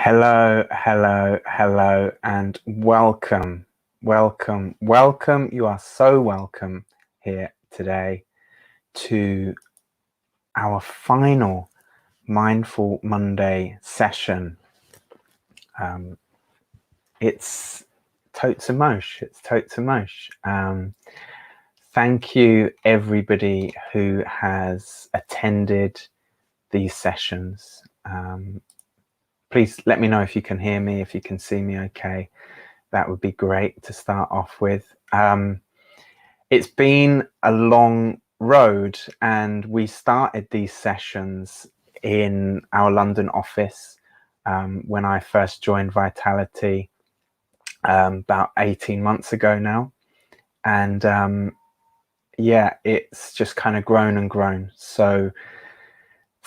Hello, hello, hello, and welcome, welcome, welcome. You are so welcome here today to our final Mindful Monday session. It's totes a mosh. It's totes a mosh. Thank you, everybody who has attended these sessions. Please let me know if you can hear me, if you can see me okay. That would be great to start off with. It's been a long road, and we started these sessions in our London office when I first joined Vitality about 18 months ago now. And yeah, it's just kind of grown and grown. So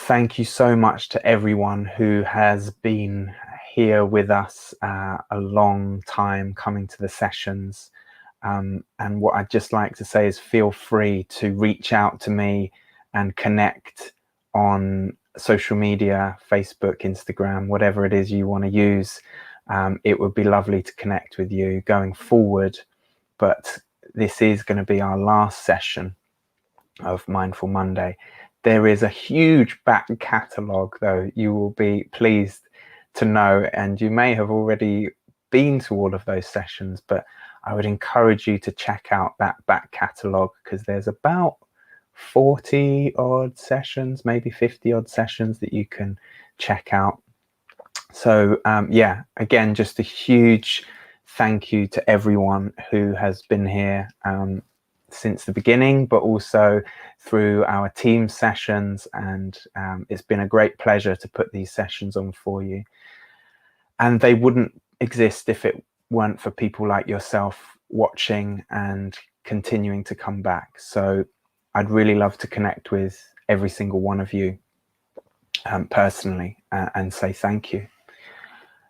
thank you so much to everyone who has been here with us a long time, coming to the sessions. And what I'd just like to say is feel free to reach out to me and connect on social media, Facebook, Instagram, whatever it is you want to use. It would be lovely to connect with you going forward. But this is going to be our last session of Mindful Monday. There is a huge back catalogue, though, you will be pleased to know, and you may have already been to all of those sessions, but I would encourage you to check out that back catalogue, because there's about 40 odd sessions, maybe 50 odd sessions that you can check out. So yeah, again, just a huge thank you to everyone who has been here since the beginning, but also through our team sessions, and it's been a great pleasure to put these sessions on for you. And they wouldn't exist if it weren't for people like yourself watching and continuing to come back. So I'd really love to connect with every single one of you personally and say thank you.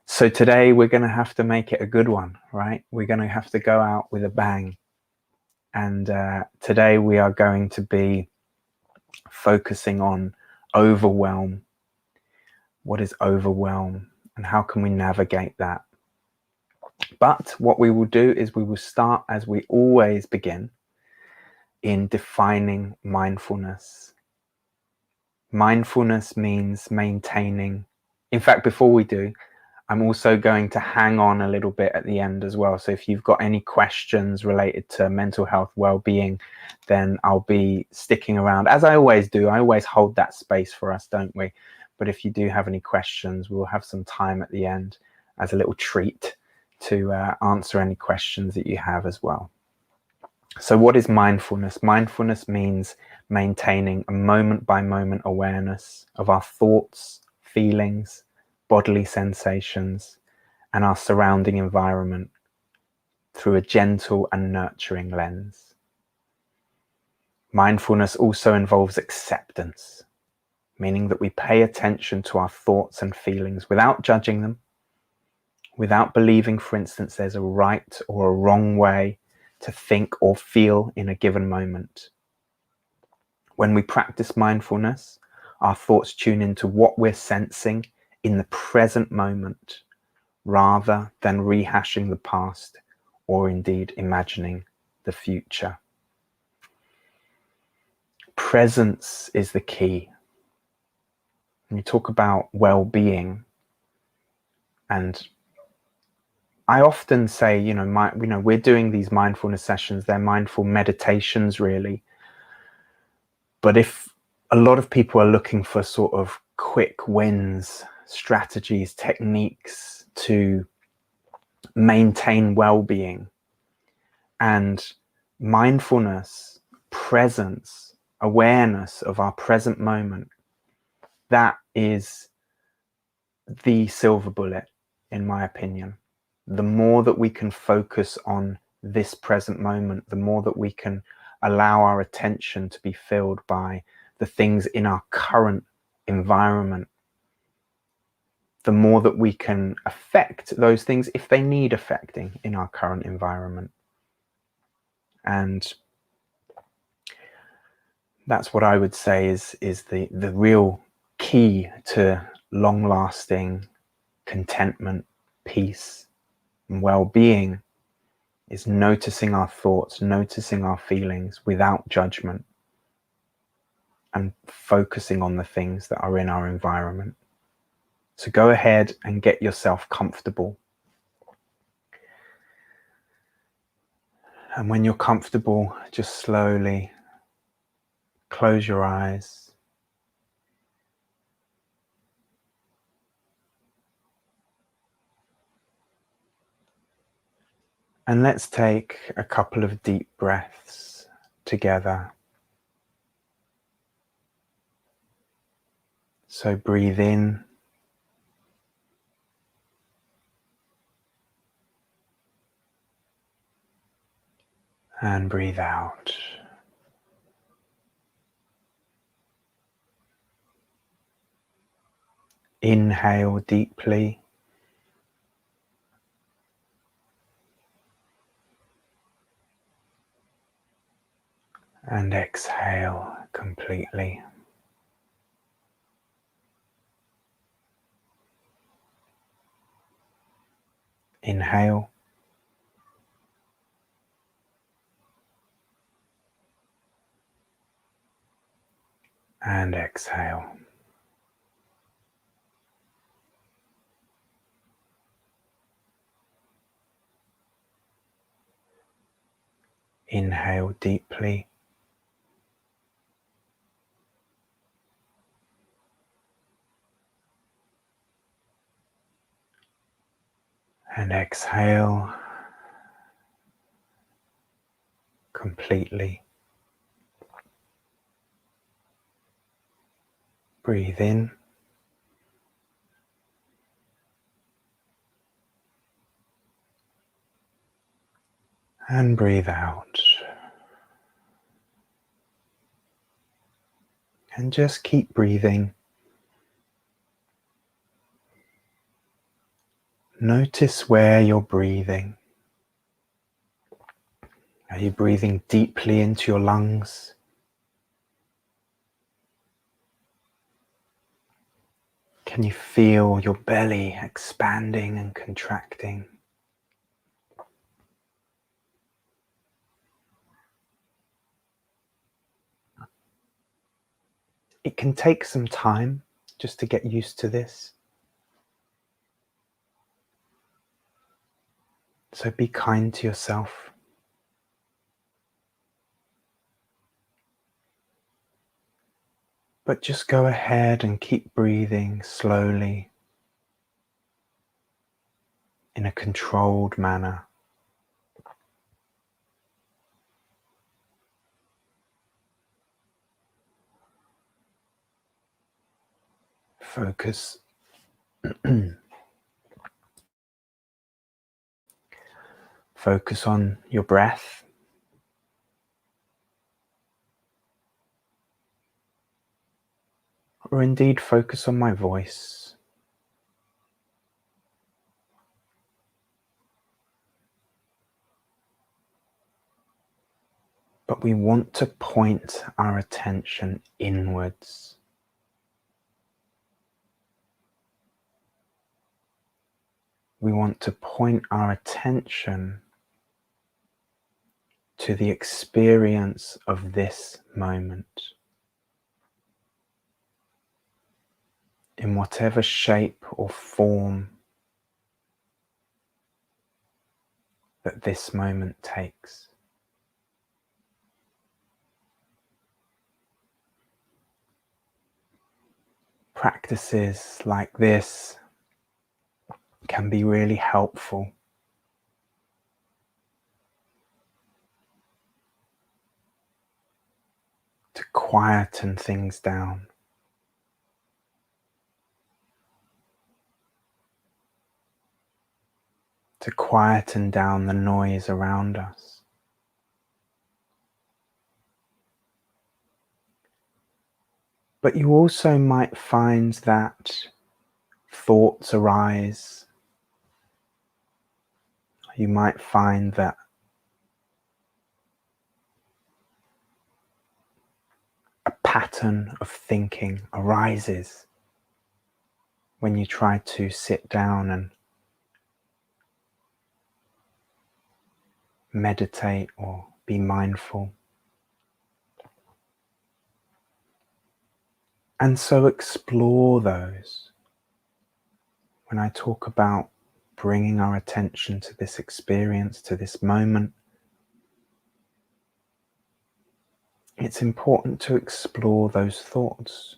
So today we're going to have to make it a good one, right? We're going to have to go out with a bang. And today we are going to be focusing on overwhelm. What is overwhelm, and how can we navigate that? But what we will do is we will start, as we always begin, in defining mindfulness. Mindfulness means maintaining. In fact, before we do, I'm also going to hang on a little bit at the end as well. So if you've got any questions related to mental health, well-being, then I'll be sticking around, as I always do. I always hold that space for us, don't we? But if you do have any questions, we'll have some time at the end as a little treat to answer any questions that you have as well. So what is mindfulness? Mindfulness means maintaining a moment-by-moment awareness of our thoughts, feelings, bodily sensations, and our surrounding environment through a gentle and nurturing lens. Mindfulness also involves acceptance, meaning that we pay attention to our thoughts and feelings without judging them, without believing, for instance, there's a right or a wrong way to think or feel in a given moment. When we practice mindfulness, our thoughts tune into what we're sensing in the present moment, rather than rehashing the past or indeed imagining the future. Presence is the key. When you talk about well-being, and I often say, we're doing these mindfulness sessions, they're mindful meditations really. But if a lot of people are looking for sort of quick wins, strategies, techniques to maintain well-being, and mindfulness, presence, awareness of our present moment, that is the silver bullet, in my opinion. The more that we can focus on this present moment, the more that we can allow our attention to be filled by the things in our current environment, the more that we can affect those things if they need affecting in our current environment. And that's what I would say is the real key to long-lasting, contentment, peace, and well-being is noticing our thoughts, noticing our feelings without judgment, and focusing on the things that are in our environment. So go ahead and get yourself comfortable. And when you're comfortable, just slowly close your eyes. And let's take a couple of deep breaths together. So breathe in. And breathe out. Inhale deeply. And exhale completely. Inhale. And exhale. Inhale deeply. And exhale completely. Breathe in. And breathe out. And just keep breathing. Notice where you're breathing. Are you breathing deeply into your lungs? Can you feel your belly expanding and contracting? It can take some time just to get used to this. So be kind to yourself. But just go ahead and keep breathing slowly in a controlled manner. Focus Focus on your breath. Or indeed focus on my voice. But we want to point our attention inwards. We want to point our attention to the experience of this moment, in whatever shape or form that this moment takes. Practices like this can be really helpful to quieten things down, to quieten down the noise around us. But you also might find that thoughts arise. You might find that a pattern of thinking arises. when you try to sit down and meditate or be mindful. And so explore those. When I talk about bringing our attention to this experience, to this moment, it's important to explore those thoughts.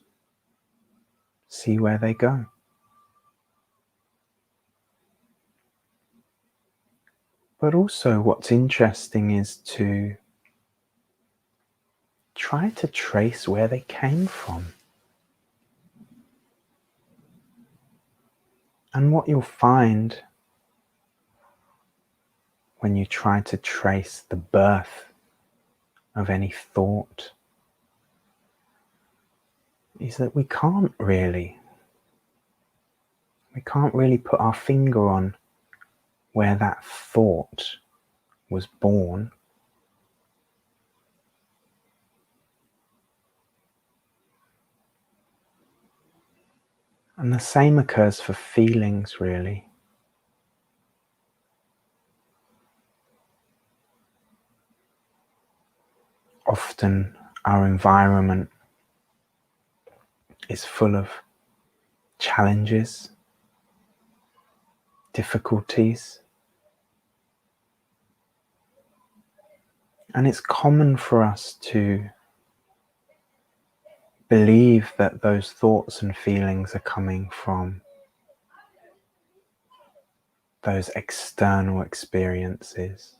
See where they go. But also what's interesting is to try to trace where they came from. And what you'll find when you try to trace the birth of any thought is that we can't really put our finger on where that thought was born. And the same occurs for feelings, really. Often our environment is full of challenges, difficulties, and it's common for us to believe that those thoughts and feelings are coming from those external experiences.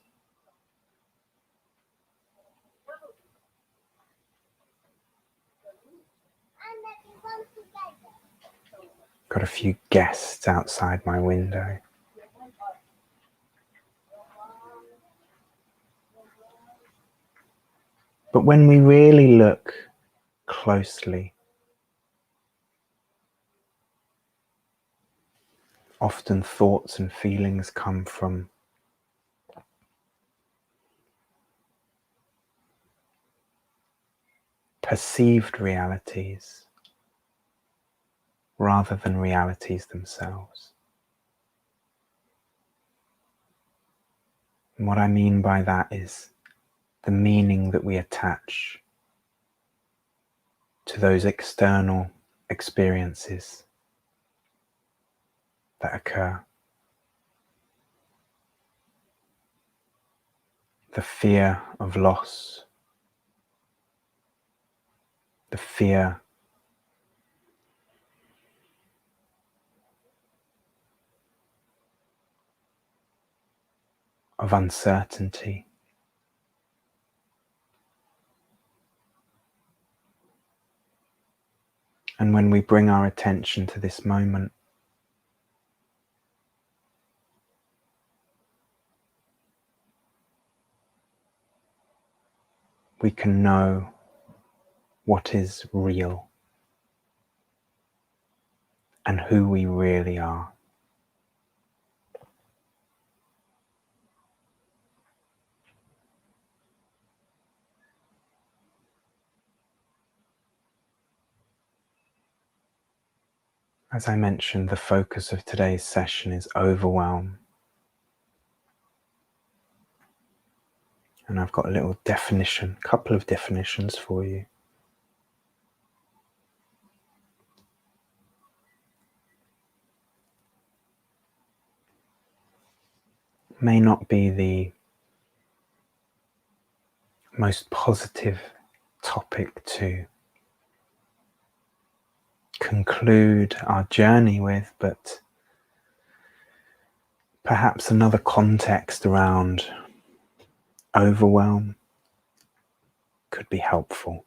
Got a few guests outside my window. But when we really look closely, often thoughts and feelings come from perceived realities rather than realities themselves. And what I mean by that is the meaning that we attach to those external experiences that occur. The fear of loss, the fear of uncertainty, and when we bring our attention to this moment, we can know what is real and who we really are. As I mentioned, the focus of today's session is overwhelm. And I've got a couple of definitions for you. May not be the most positive topic to conclude our journey with, but perhaps another context around overwhelm could be helpful.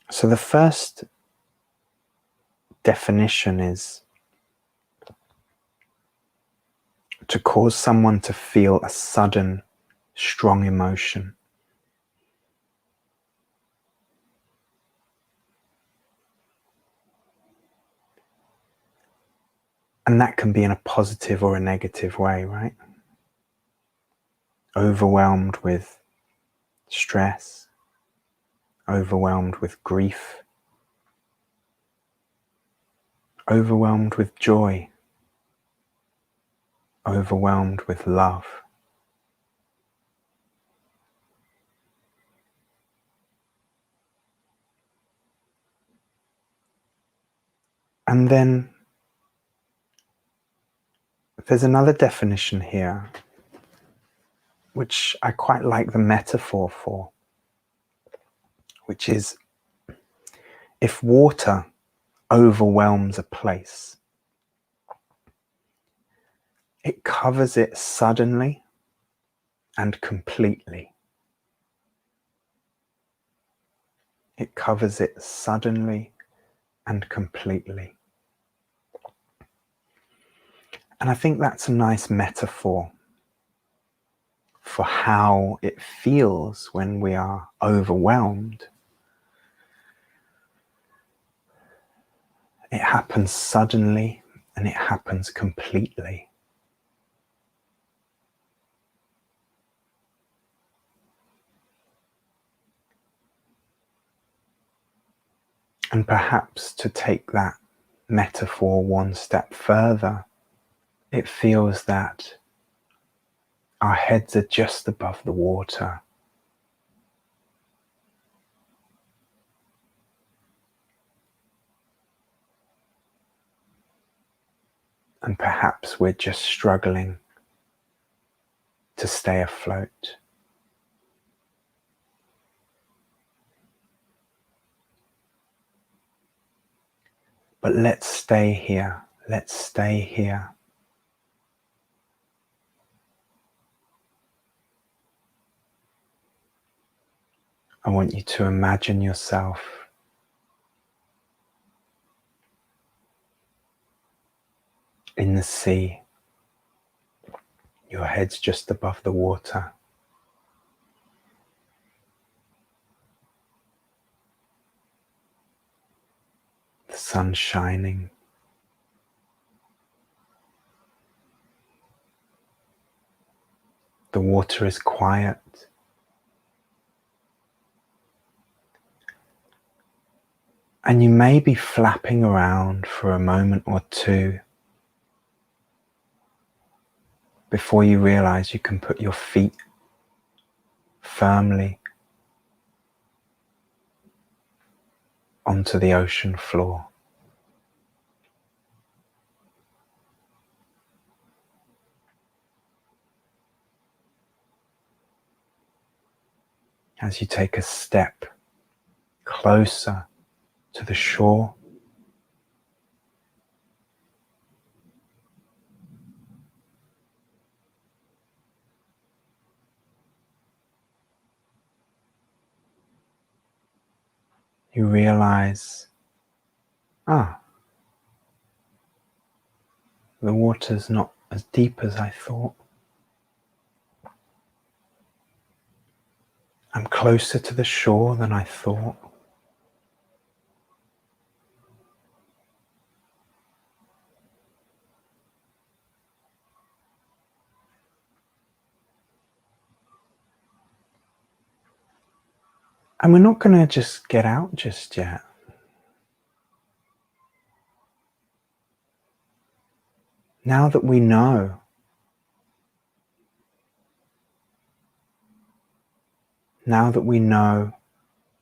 So the first definition is to cause someone to feel a sudden, strong emotion. And that can be in a positive or a negative way, right? overwhelmed with stress, overwhelmed with grief, overwhelmed with joy, overwhelmed with love. And then there's another definition here, which I quite like the metaphor for, which is if water overwhelms a place, it covers it suddenly and completely. It covers it suddenly and completely. And I think that's a nice metaphor for how it feels when we are overwhelmed. It happens suddenly and it happens completely. And perhaps to take that metaphor one step further, it feels that our heads are just above the water. And perhaps we're just struggling to stay afloat. But let's stay here. Let's stay here. I want you to imagine yourself in the sea. Your head's just above the water. The sun's shining. The water is quiet. And you may be flapping around for a moment or two before you realize you can put your feet firmly onto the ocean floor. As you take a step closer to the shore, you realize, the water's not as deep as I thought. I'm closer to the shore than I thought. And we're not going to just get out just yet. Now that we know,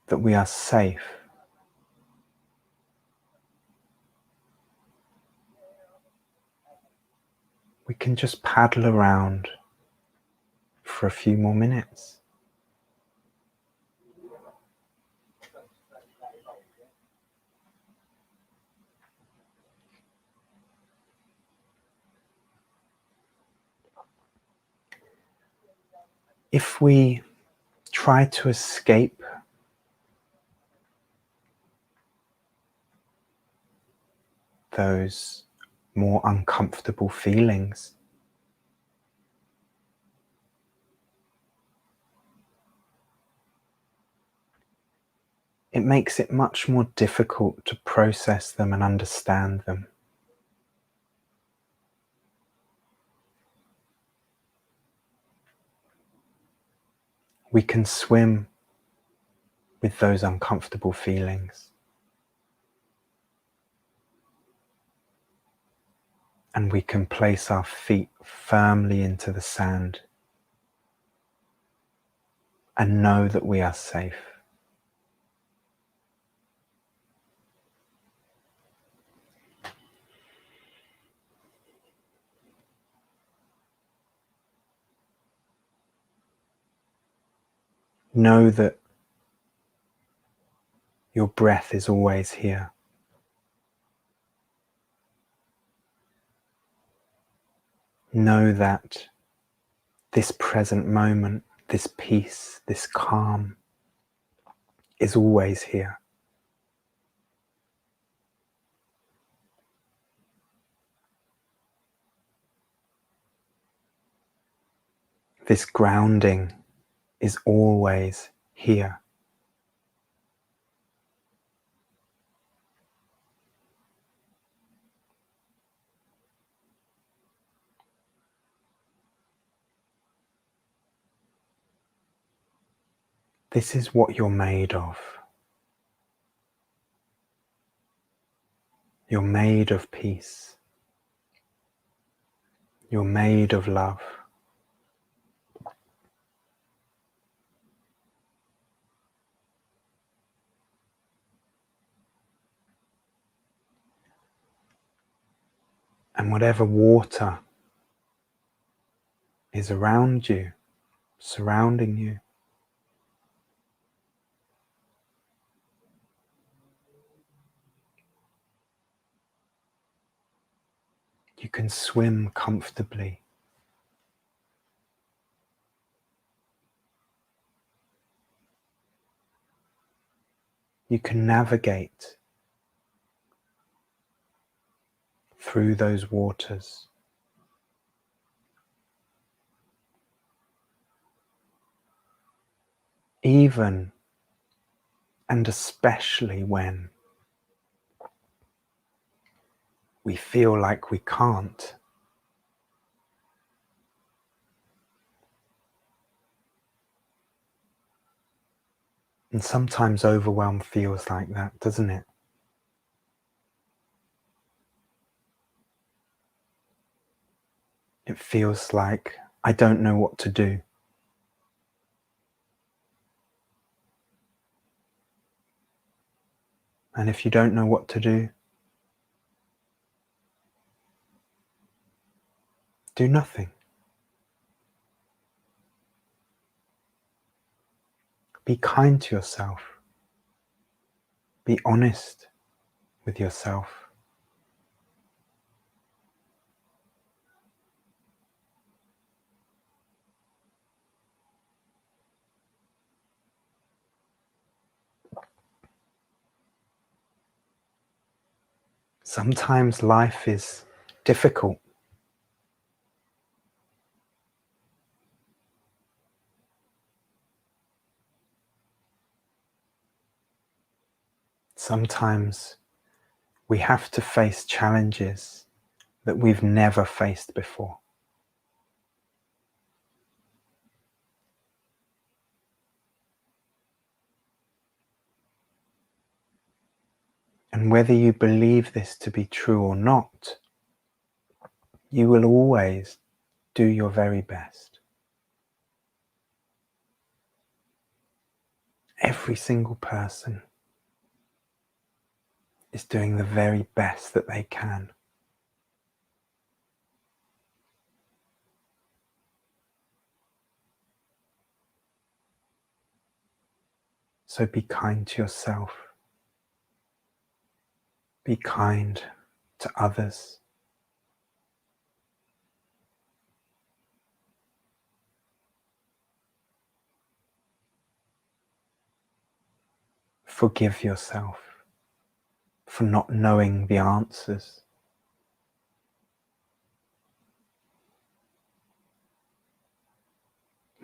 that we are safe, we can just paddle around for a few more minutes. If we try to escape those more uncomfortable feelings, it makes it much more difficult to process them and understand them. We can swim with those uncomfortable feelings. And we can place our feet firmly into the sand and know that we are safe. Know that your breath is always here. Know that this present moment, this peace, this calm is always here. This grounding is always here. This is what you're made of. You're made of peace. You're made of love. And whatever water is around you, surrounding you, you can swim comfortably. You can navigate through those waters. Even and especially when we feel like we can't. And sometimes overwhelm feels like that, doesn't it? It feels like I don't know what to do. And if you don't know what to do, do nothing. Be kind to yourself. Be honest with yourself. Sometimes life is difficult. Sometimes we have to face challenges that we've never faced before. And whether you believe this to be true or not, you will always do your very best. Every single person is doing the very best that they can. So be kind to yourself. Be kind to others. Forgive yourself for not knowing the answers.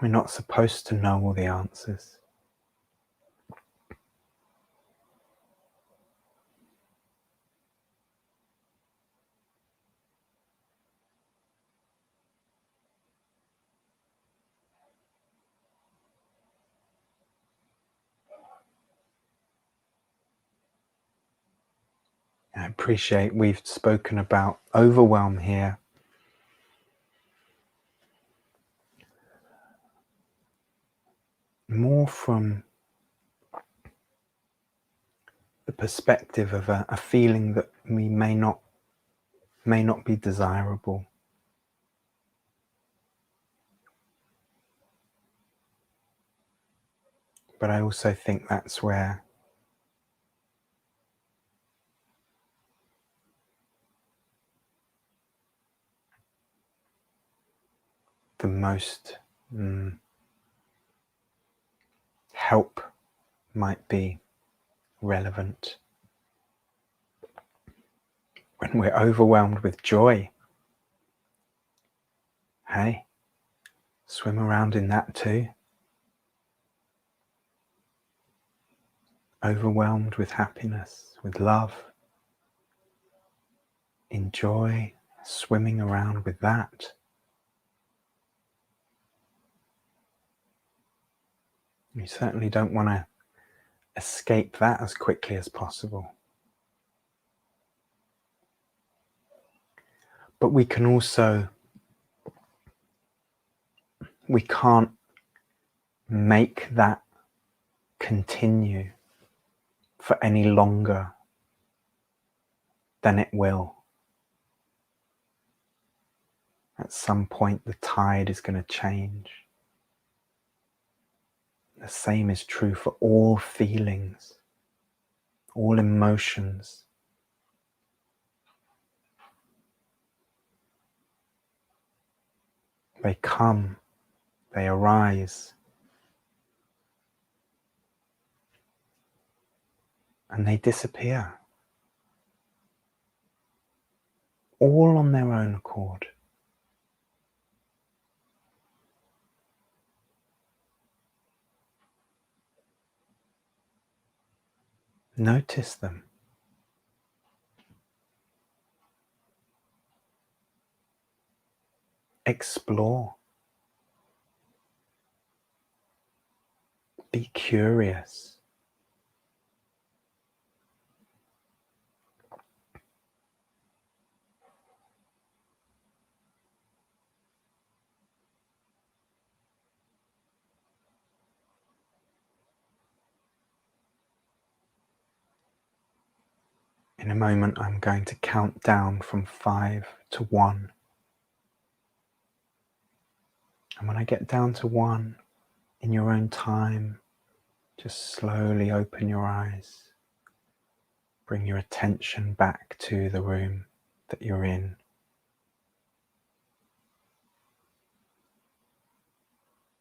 We're not supposed to know all the answers. I appreciate we've spoken about overwhelm here. More from the perspective of a feeling that we may not be desirable. But I also think that's where the most help might be relevant. When we're overwhelmed with joy, hey, swim around in that too. Overwhelmed with happiness, with love, enjoy swimming around with that. You certainly don't want to escape that as quickly as possible. But we can also, we can't make that continue for any longer than it will. At some point, the tide is going to change. The same is true for all feelings, all emotions. They come, they arise, and they disappear, all on their own accord. Notice them. Explore. Be curious. In a moment, I'm going to count down from 5 to 1. And when I get down to 1, in your own time, just slowly open your eyes. Bring your attention back to the room that you're in.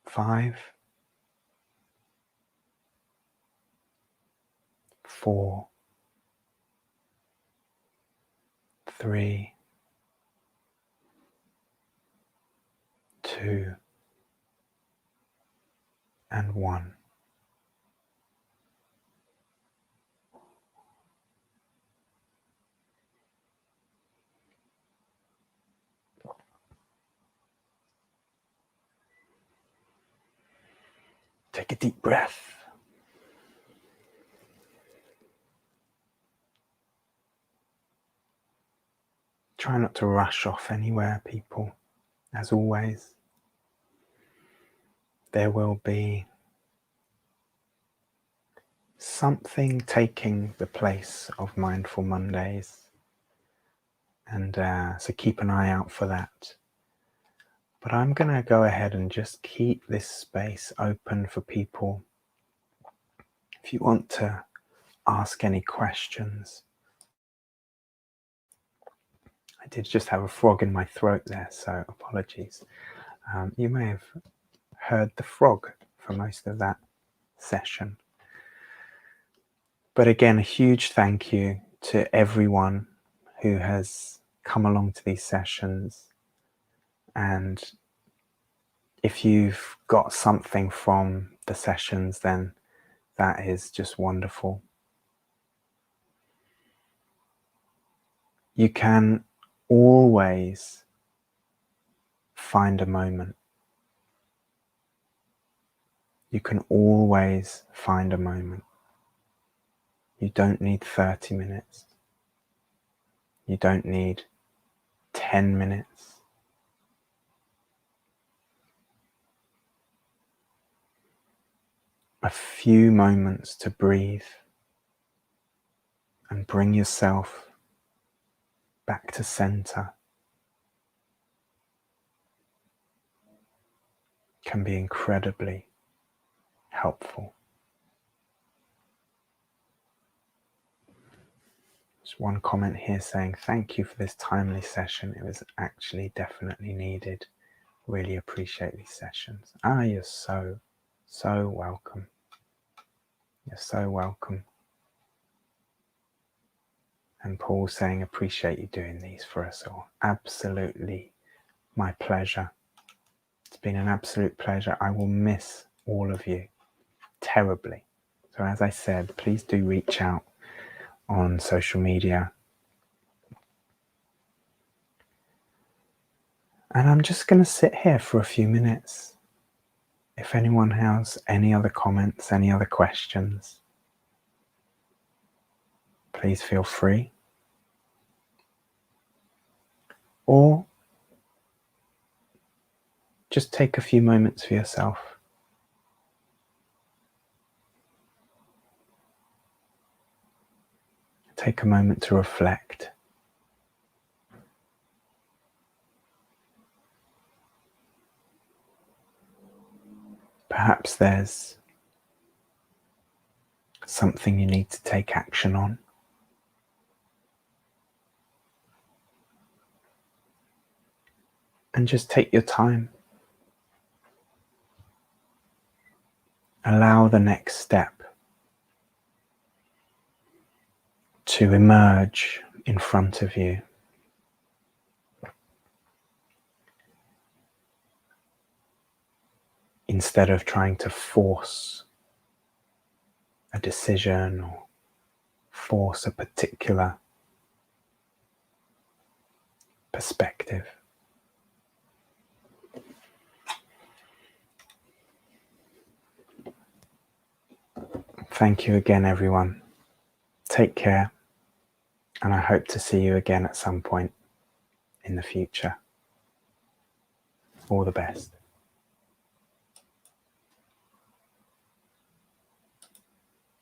5, 4, 3, 2, and 1. Take a deep breath. Try not to rush off anywhere, people. As always, there will be something taking the place of Mindful Mondays. And so keep an eye out for that. But I'm going to go ahead and just keep this space open for people. If you want to ask any questions. I did just have a frog in my throat there, so apologies. You may have heard the frog for most of that session. But again, a huge thank you to everyone who has come along to these sessions. And if you've got something from the sessions, then that is just wonderful. You can always find a moment. You can always find a moment. You don't need 30 minutes. You don't need 10 minutes. A few moments to breathe and bring yourself back to center can be incredibly helpful. There's one comment here saying, thank you for this timely session. It was actually definitely needed. Really appreciate these sessions. You're so welcome. You're so welcome. And Paul saying, appreciate you doing these for us all. Absolutely my pleasure. It's been an absolute pleasure. I will miss all of you terribly. So as I said, please do reach out on social media. And I'm just going to sit here for a few minutes. If anyone has any other comments, any other questions, please feel free. Or just take a few moments for yourself. Take a moment to reflect. Perhaps there's something you need to take action on. And just take your time. Allow the next step to emerge in front of you. Instead of trying to force a decision or force a particular perspective. Thank you again, everyone. Take care, and I hope to see you again at some point in the future. All the best.